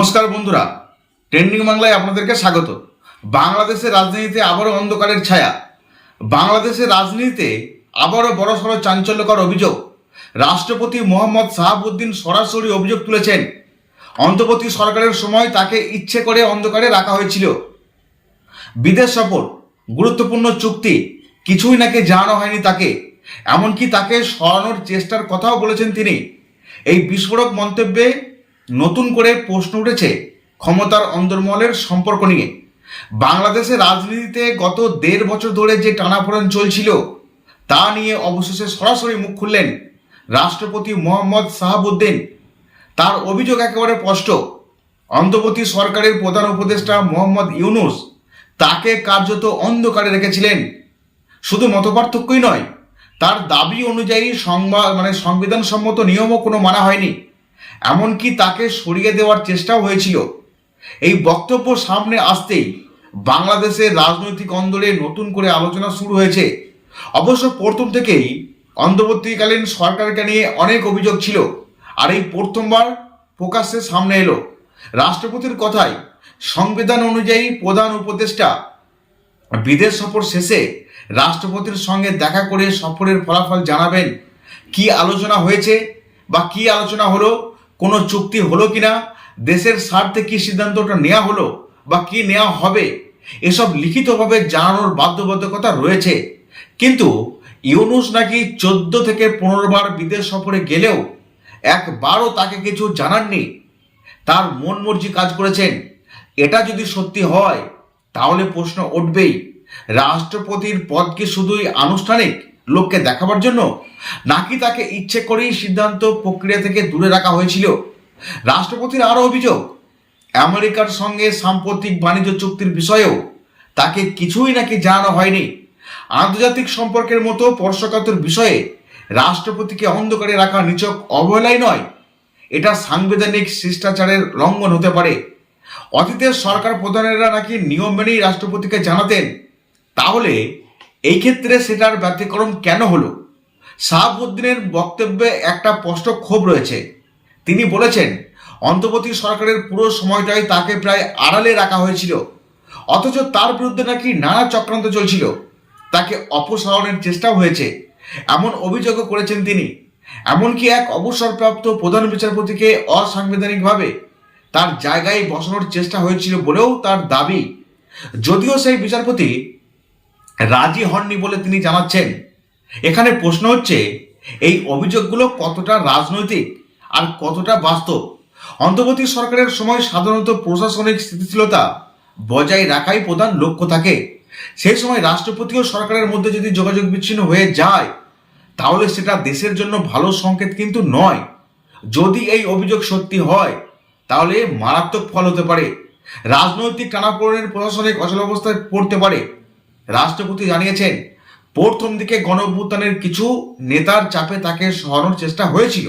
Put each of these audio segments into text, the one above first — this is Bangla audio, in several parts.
নমস্কার বন্ধুরা, ট্রেন্ডিং বাংলায় আপনাদেরকে স্বাগত। বাংলাদেশের রাজনীতিতে আবারও অন্ধকারের ছায়া। বাংলাদেশের রাজনীতিতে আবারও বড়সড় চাঞ্চল্যকর অভিযোগ। রাষ্ট্রপতি মোহাম্মদ শাহাবুদ্দিন সরাসরি অভিযোগ তুলেছেন, অন্তর্বর্তী সরকারের সময় তাকে ইচ্ছে করে অন্ধকারে রাখা হয়েছিল। বিদেশ সফর, গুরুত্বপূর্ণ চুক্তি কিছুই নাকি জানানো হয়নি তাকে, এমনকি তাকে সরানোর চেষ্টার কথাও বলেছেন তিনি। এই বিস্ফোরক মন্তব্যে নতুন করে প্রশ্ন উঠেছে ক্ষমতার অন্দরমহলের সম্পর্ক নিয়ে। বাংলাদেশের রাজনীতিতে গত 1.5 বছর ধরে যে টানাপোড়েন চলছিল তা নিয়ে অবশেষে সরাসরি মুখ খুললেন রাষ্ট্রপতি মোহাম্মদ শাহাবুদ্দিন। তার অভিযোগ একেবারে স্পষ্ট, অন্তর্বর্তী সরকারের প্রধান উপদেষ্টা মোহাম্মদ ইউনূস তাকে কার্যত অন্ধকারে রেখেছিলেন। শুধু মতপার্থক্যই নয়, তার দাবি অনুযায়ী সংবিধানসম্মত নিয়মও কোনো মানা হয়নি, এমনকি তাকে সরিয়ে দেওয়ার চেষ্টাও হয়েছিল। এই বক্তব্য সামনে আসতেই বাংলাদেশের রাজনৈতিক অন্দরে নতুন করে আলোচনা শুরু হয়েছে। অবশ্য প্রথম থেকেই অন্তর্বর্তীকালীন সরকারকে নিয়ে অনেক অভিযোগ ছিল, আর এই প্রথমবার প্রকাশ্যে সামনে এলো। রাষ্ট্রপতির কথায়, সংবিধান অনুযায়ী প্রধান উপদেষ্টা বিদেশ সফর শেষে রাষ্ট্রপতির সঙ্গে দেখা করে সফরের ফলাফল জানাবেন। কি আলোচনা হয়েছে বা কি আলোচনা হলো, কোনো চুক্তি হলো কিনা, দেশের স্বার্থে কি সিদ্ধান্তটা নেওয়া হলো বা কি নেওয়া হবে, এসব লিখিতভাবে জানানোর বাধ্যবাধকতা রয়েছে। কিন্তু ইউনূস নাকি 14 থেকে 15 বার বিদেশ সফরে গেলেও একবারও তাকে কিছু জানাননি। তার মন মর্জি কাজ করেছেন। এটা যদি সত্যি হয় তাহলে প্রশ্ন উঠবেই, রাষ্ট্রপতির পদ কি শুধুই আনুষ্ঠানিক লোককে দেখাবার জন্য, নাকি তাকে ইচ্ছে করেই সিদ্ধান্ত প্রক্রিয়া থেকে দূরে রাখা হয়েছিল? রাষ্ট্রপতির আরও অভিযোগ, আমেরিকার সঙ্গে সাম্প্রতিক বাণিজ্য চুক্তির বিষয়েও তাকে কিছুই নাকি জানানো হয়নি। আন্তর্জাতিক সম্পর্কের মতো স্পর্শকাতর বিষয়ে রাষ্ট্রপতিকে অন্ধকারে রাখা নিছক অবহেলাই নয়, এটা সাংবিধানিক শিষ্টাচারের লঙ্ঘন হতে পারে। অতীতের সরকার প্রধানেরা নাকি নিয়ম মেনেই রাষ্ট্রপতিকে জানাতেন, তাহলে এই ক্ষেত্রে সেটার ব্যতিক্রম কেন হলো? শাহাবুদ্দিনের বক্তব্যে একটা স্পষ্ট ক্ষোভ রয়েছে। তিনি বলেছেন, অন্তর্বর্তী সরকারের পুরো সময়টাই তাকে প্রায় আড়ালে রাখা হয়েছিল, অথচ তার বিরুদ্ধে নাকি নানা চক্রান্ত চলছিল, তাকে অপসারণের চেষ্টাও হয়েছে, এমন অভিযোগও করেছেন তিনি। এমনকি এক অবসরপ্রাপ্ত প্রধান বিচারপতিকে অসাংবিধানিকভাবে তার জায়গায় বসানোর চেষ্টা হয়েছিল বলেও তার দাবি, যদিও সেই বিচারপতি রাজি হননি বলে তিনি জানাচ্ছেন। এখানে প্রশ্ন হচ্ছে, এই অভিযোগগুলো কতটা রাজনৈতিক আর কতটা বাস্তব? অন্তর্বর্তী সরকারের সময় সাধারণত প্রশাসনিক স্থিতিশীলতা বজায় রাখাই প্রধান লক্ষ্য থাকে। সেই সময় রাষ্ট্রপতি ও সরকারের মধ্যে যদি যোগাযোগ বিচ্ছিন্ন হয়ে যায় তাহলে সেটা দেশের জন্য ভালো সংকেত কিন্তু নয়। যদি এই অভিযোগ সত্যি হয় তাহলে মারাত্মক ফল হতে পারে। রাজনৈতিক টানাপোড়েনের প্রশাসনিক অচলাবস্থায় পড়তে পারে। রাষ্ট্রপতি জানিয়েছেন, প্রথম দিকে গণঅভ্যুত্থানের কিছু নেতার চাপে তাকে সরানোর চেষ্টা হয়েছিল,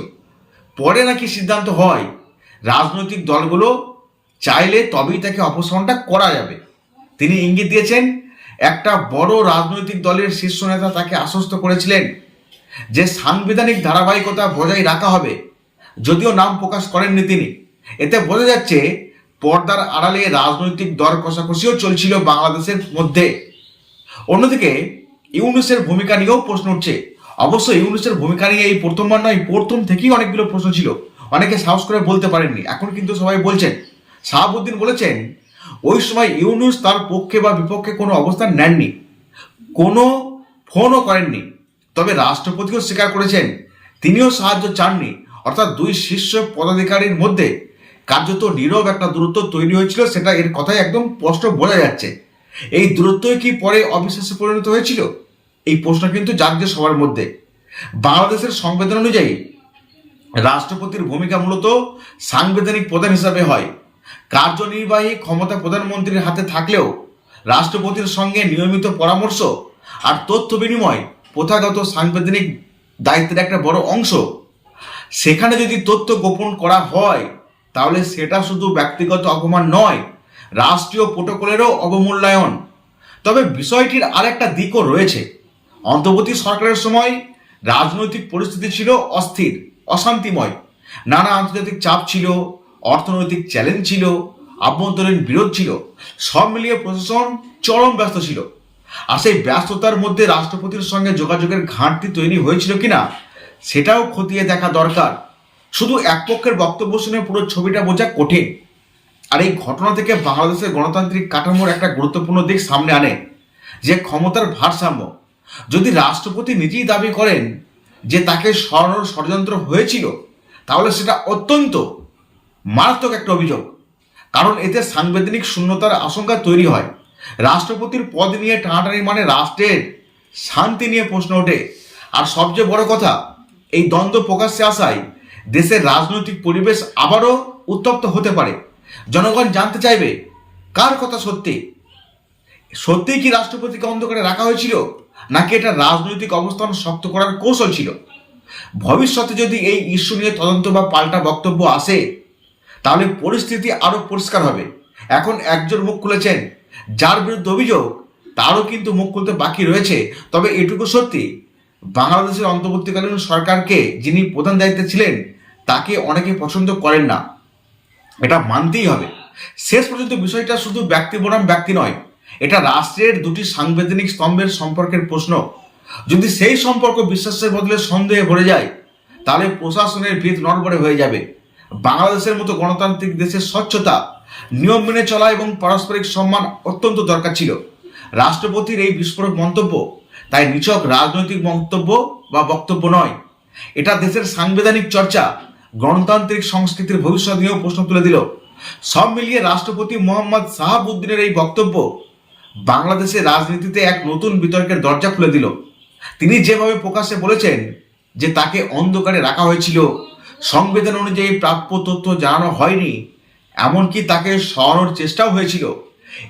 পরে নাকি সিদ্ধান্ত হয় রাজনৈতিক দলগুলো চাইলে তবেই তাকে অপসারণটা করা যাবে। তিনি ইঙ্গিত দিয়েছেন, একটা বড় রাজনৈতিক দলের শীর্ষ নেতা তাকে আশ্বস্ত করেছিলেন যে সাংবিধানিক ধারাবাহিকতা বজায় রাখা হবে, যদিও নাম প্রকাশ করেননি তিনি। এতে বোঝা যাচ্ছে পর্দার আড়ালে রাজনৈতিক দর কষাকষিও চলছিল বাংলাদেশের মধ্যে। অন্যদিকে ইউনূসের ভূমিকা নিয়েও প্রশ্ন উঠছে। অবশ্য ইউনূসের ভূমিকা নিয়ে এই প্রথমবার নয়, প্রথম থেকেই অনেকগুলো প্রশ্ন ছিল, অনেকে সাহস করে বলতে পারেননি, এখন কিন্তু সবাই বলছেন। শাহাবুদ্দিন বলেছেন, ওই সময় ইউনূস তার পক্ষে বা বিপক্ষে কোনো অবস্থান নেননি, কোনো ফোনও করেননি। তবে রাষ্ট্রপতিও স্বীকার করেছেন তিনিও সাহায্য চাননি। অর্থাৎ দুই শীর্ষ পদাধিকারীর মধ্যে কার্যত নীরব একটা দূরত্ব তৈরি হয়েছিল, সেটা এর কথাই একদম স্পষ্ট বোঝা যাচ্ছে। এই দূরত্বই কি পরে অবিশ্বাসে পরিণত হয়েছিল? এই প্রশ্ন কিন্তু জাগছে সবার মধ্যে। বাংলাদেশের সংবিধান অনুযায়ী রাষ্ট্রপতির ভূমিকা মূলত সাংবিধানিক প্রধান হিসাবে হয়। কার্যনির্বাহী ক্ষমতা প্রধানমন্ত্রীর হাতে থাকলেও রাষ্ট্রপতির সঙ্গে নিয়মিত পরামর্শ আর তথ্য বিনিময় প্রথাগত সাংবিধানিক দায়িত্বের একটা বড় অংশ। সেখানে যদি তথ্য গোপন করা হয় তাহলে সেটা শুধু ব্যক্তিগত অপমান নয়, রাষ্ট্রীয় প্রোটোকলেরও অবমূল্যায়ন। তবে বিষয়টির আরেকটা দিকও রয়েছে। অন্তর্বর্তী সরকারের সময় রাজনৈতিক পরিস্থিতি ছিল অস্থির, অশান্তিময়, নানা আন্তর্জাতিক চাপ ছিল, অর্থনৈতিক চ্যালেঞ্জ ছিল, আভ্যন্তরীণ বিরোধ ছিল, সব মিলিয়ে প্রশাসন চরম ব্যস্ত ছিল। আর সেই ব্যস্ততার মধ্যে রাষ্ট্রপতির সঙ্গে যোগাযোগের ঘাটতি তৈরি হয়েছিল কিনা সেটাও খতিয়ে দেখা দরকার। শুধু এক পক্ষের বক্তব্য শুনে পুরো ছবিটা বোঝা কঠিন। আর এই ঘটনা থেকে বাংলাদেশের গণতান্ত্রিক কাঠামোর একটা গুরুত্বপূর্ণ দিক সামনে আনে, যে ক্ষমতার ভারসাম্য। যদি রাষ্ট্রপতি নিজেই দাবি করেন যে তাকে সরানোর ষড়যন্ত্র হয়েছিল, তাহলে সেটা অত্যন্ত মারাত্মক একটা অভিযোগ। কারণ এতে সাংবিধানিক শূন্যতার আশঙ্কা তৈরি হয়। রাষ্ট্রপতির পদ নিয়ে টানাটানি মানে রাষ্ট্রের শান্তি নিয়ে প্রশ্ন ওঠে। আর সবচেয়ে বড় কথা, এই দ্বন্দ্ব প্রকাশ্যে আসায় দেশের রাজনৈতিক পরিবেশ আবারও উত্তপ্ত হতে পারে। জনগণ জানতে চাইবে কার কথা সত্যি। সত্যিই কি রাষ্ট্রপতিকে অন্ধকারে রাখা হয়েছিল, নাকি এটা রাজনৈতিক অবস্থান শক্ত করার কৌশল ছিল? ভবিষ্যতে যদি এই ইস্যু নিয়ে তদন্ত বা পাল্টা বক্তব্য আসে, তাহলে পরিস্থিতি আরো পরিষ্কার হবে। এখন একজন মুখ খুলেছেন, যার বিরুদ্ধে অভিযোগ তারও কিন্তু মুখ খুলতে বাকি রয়েছে। তবে এটুকু সত্যি, বাংলাদেশের অন্তর্বর্তীকালীন সরকারকে যিনি প্রধান দায়িত্বে ছিলেন, তাকে অনেকে পছন্দ করেন না, এটা মানতেই হবে। শেষ পর্যন্ত বিষয়টা শুধু ব্যক্তি বনাম ব্যক্তি নয়, এটা রাষ্ট্রের দুটি সাংবিধানিক স্তম্ভের সম্পর্কের প্রশ্ন। যদি সেই সম্পর্ক বিশ্বাসের বদলে সন্দেহে ভরে যায়, তাহলে প্রশাসনের ভিত নড়বড়ে হয়ে যাবে। বাংলাদেশের মতো গণতান্ত্রিক দেশের স্বচ্ছতা, নিয়ম মেনে চলা এবং পারস্পরিক সম্মান অত্যন্ত দরকার ছিল। রাষ্ট্রপতির এই বিস্ফোরক মন্তব্য তাই নিছক রাজনৈতিক মন্তব্য বা বক্তব্য নয়, এটা দেশের সাংবিধানিক চর্চা, গণতান্ত্রিক সংস্কৃতির ভবিষ্যৎ নিয়েও প্রশ্ন তুলে দিল। সব মিলিয়ে রাষ্ট্রপতি মোহাম্মদ শাহাবুদ্দিনের এই বক্তব্য বাংলাদেশের রাজনীতিতে এক নতুন বিতর্কের দরজা খুলে দিল। তিনি যেভাবে প্রকাশ্যে বলেছেন যে তাকে অন্ধকারে রাখা হয়েছিল, সংবিধান অনুযায়ী প্রাপ্য তথ্য জানানো হয়নি, এমনকি তাকে সরানোর চেষ্টাও হয়েছিল,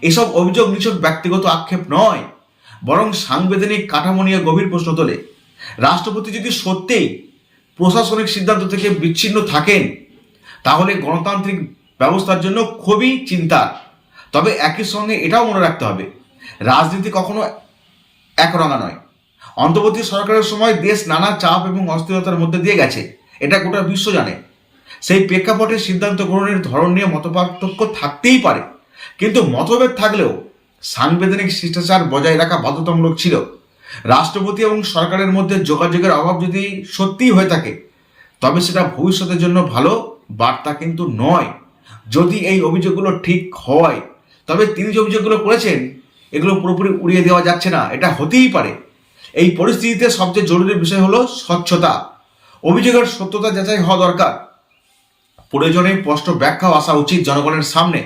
এসব অভিযোগ নিছক ব্যক্তিগত আক্ষেপ নয়, বরং সাংবিধানিক কাঠামো নিয়ে গভীর প্রশ্ন তোলে। রাষ্ট্রপতি যদি সত্যিই প্রশাসনিক সিদ্ধান্ত থেকে বিচ্ছিন্ন থাকেন, তাহলে গণতান্ত্রিক ব্যবস্থার জন্য খুবই চিন্তার। তবে একই সঙ্গে এটাও মনে রাখতে হবে, রাজনীতি কখনো একরঙা নয়। অন্তর্বর্তী সরকারের সময় দেশ নানা চাপ এবং অস্থিরতার মধ্যে দিয়ে গেছে, এটা গোটা বিশ্ব জানে। সেই প্রেক্ষাপটে সিদ্ধান্ত গ্রহণের ধরন নিয়ে মতপার্থক্য থাকতেই পারে, কিন্তু মতভেদ থাকলেও সাংবিধানিক শিষ্টাচার বজায় রাখা বাধ্যতামূলক ছিল। রাষ্ট্রপতি এবং সরকারের মধ্যে যোগাযোগের অভাব যদি সত্যিই হয়ে থাকে, তবে সেটা ভবিষ্যতের জন্য ভালো বার্তা কিন্তু নয়। যদি এই অভিযোগগুলো ঠিক হয়, তবে তিনি যে অভিযোগগুলো করেছেন এগুলো পুরোপুরি উড়িয়ে দেওয়া যাচ্ছে না, এটা হতেই পারে। এই পরিস্থিতিতে সবচেয়ে জরুরি বিষয় হলো স্বচ্ছতা। অভিযোগের সত্যতা যাচাই হওয়া দরকার, প্রয়োজনে স্পষ্ট ব্যাখ্যাও আসা উচিত জনগণের সামনে।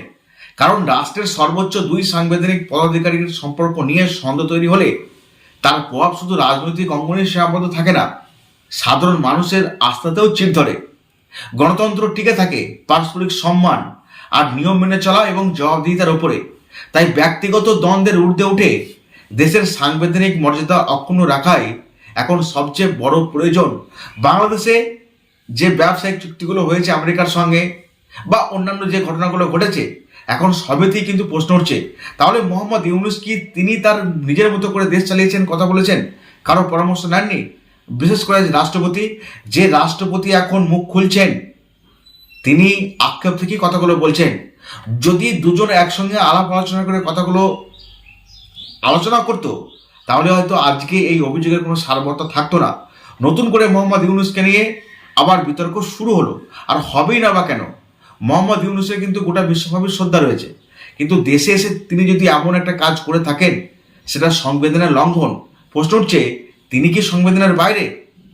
কারণ রাষ্ট্রের সর্বোচ্চ দুই সাংবিধানিক পদাধিকারীর সম্পর্ক নিয়ে সন্দেহ তৈরি হলে তার প্রভাব শুধু রাজনৈতিক অঙ্গনে সীমাবদ্ধ থাকে না, সাধারণ মানুষের আস্থাতেও চির ধরে। গণতন্ত্র টিকে থাকে পারস্পরিক সম্মান আর নিয়ম মেনে চলা এবং জবাবদিহিতার উপরে। তাই ব্যক্তিগত দ্বন্দ্বের ঊর্ধ্বে উঠে দেশের সাংবিধানিক মর্যাদা অক্ষুণ্ণ রাখাই এখন সবচেয়ে বড় প্রয়োজন। বাংলাদেশে যে ব্যবসায়িক চুক্তিগুলো হয়েছে আমেরিকার সঙ্গে বা অন্যান্য যে ঘটনাগুলো ঘটেছে, এখন সবেতেই কিন্তু প্রশ্ন উঠছে, তাহলে মোহাম্মদ ইউনূস কি তিনি তার নিজের মতো করে দেশ চালিয়েছেন, কথা বলেছেন, কারো পরামর্শ নেননি? বিশেষ করে যে রাষ্ট্রপতি এখন মুখ খুলছেন, তিনি আক্ষেপ থেকেই কথাগুলো বলছেন। যদি দুজন একসঙ্গে আলাপ আলোচনা করে কথাগুলো আলোচনা করতো, তাহলে হয়তো আজকে এই অভিযোগের কোনো সারবত্তা থাকতো না। নতুন করে মোহাম্মদ ইউনূসকে নিয়ে আবার বিতর্ক শুরু হলো, আর হবেই না বা কেন? মোহাম্মদ ইউনূসের কিন্তু গোটা বিশ্বব্যাপী শ্রদ্ধা রয়েছে, কিন্তু দেশে এসে তিনি যদি এমন একটা কাজ করে থাকেন, সেটা সংবিধানের লঙ্ঘন। প্রশ্ন উঠছে, তিনি কি সংবিধানের বাইরে?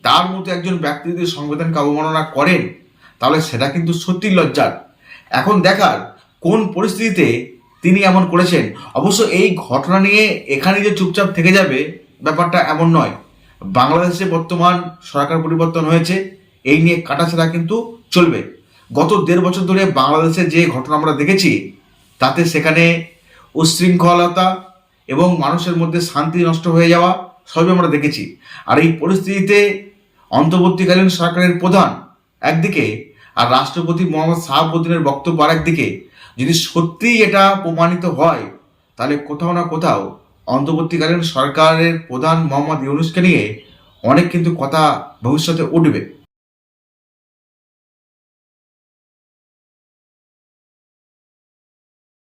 তার মতো একজন ব্যক্তি যদি সংবিধানকে অবমাননা করেন, তাহলে সেটা কিন্তু সত্যি লজ্জার। এখন দেখার কোন পরিস্থিতিতে তিনি এমন করেছেন। অবশ্য এই ঘটনা নিয়ে এখানে যে চুপচাপ থেকে যাবে ব্যাপারটা এমন নয়। বাংলাদেশে বর্তমান সরকার পরিবর্তন হয়েছে, এই নিয়ে কাটাছেড়া কিন্তু চলবে। গত 1.5 বছর ধরে বাংলাদেশে যে ঘটনা আমরা দেখেছি, তাতে সেখানে উচ্ছৃঙ্খলতা এবং মানুষের মধ্যে শান্তি নষ্ট হয়ে যাওয়া সবই আমরা দেখেছি। আর এই পরিস্থিতিতে অন্তর্বর্তীকালীন সরকারের প্রধান একদিকে আর রাষ্ট্রপতি মোহাম্মদ শাহাবুদ্দিনের বক্তব্য আরেকদিকে, যদি সত্যিই এটা প্রমাণিত হয়, তাহলে কোথাও না কোথাও অন্তর্বর্তীকালীন সরকারের প্রধান মোহাম্মদ ইউনূসকে নিয়ে অনেক কিন্তু কথা ভবিষ্যতে উঠবে।